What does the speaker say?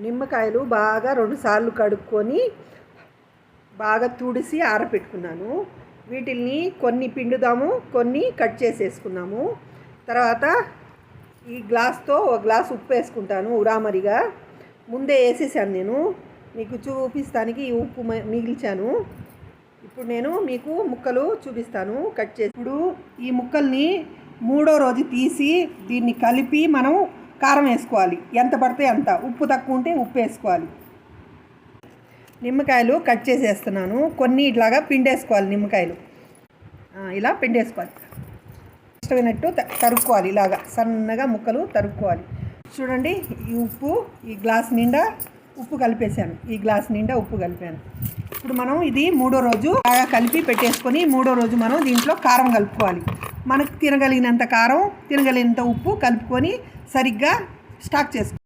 నిమ్మకాయలు బాగా 2 సార్లు కడుక్కొని బాగా తుడిసి ఆరబెట్టుకున్నాను. వీటిల్ని కొన్ని పిండుదాము, కొన్ని కట్ చేసేసుకున్నాము. తర్వాత ఈ గ్లాస్తో ఒక గ్లాస్ ఉప్పు వేసుకుంటాను. ఉరామరిగా ముందే వేసేసాను. నేను మీకు చూపిస్తానికి ఈ ఉప్పు మిగిల్చాను. ఇప్పుడు నేను మీకు ముక్కలు చూపిస్తాను కట్ చేసి. ఇప్పుడు ఈ ముక్కల్ని 3వ రోజు తీసి దీన్ని కలిపి మనం కారం వేసుకోవాలి. ఎంత పడితే అంత. ఉప్పు తక్కువ ఉంటే ఉప్పు వేసుకోవాలి. నిమ్మకాయలు కట్ చేసేస్తున్నాను. కొన్ని ఇట్లాగా పిండేసుకోవాలి. నిమ్మకాయలు ఇలా పిండేసుకోవాలి. ఇష్టమైనట్టు తరుక్కోవాలి. ఇలాగా సన్నగా ముక్కలు తరుక్కోవాలి. చూడండి, ఈ ఉప్పు ఈ గ్లాస్ నిండా ఉప్పు కలిపేసాను. ఈ గ్లాస్ నిండా ఉప్పు కలిపాను. ఇప్పుడు మనం ఇది 3వ రోజు బాగా కలిపి పెట్టేసుకొని 3వ రోజు మనం దీంట్లో కారం కలుపుకోవాలి. మనకు తినగలిగినంత కారం, తినగలిగినంత ఉప్పు కలుపుకొని సరిగ్గా స్టాక్ చేసుకోవాలి.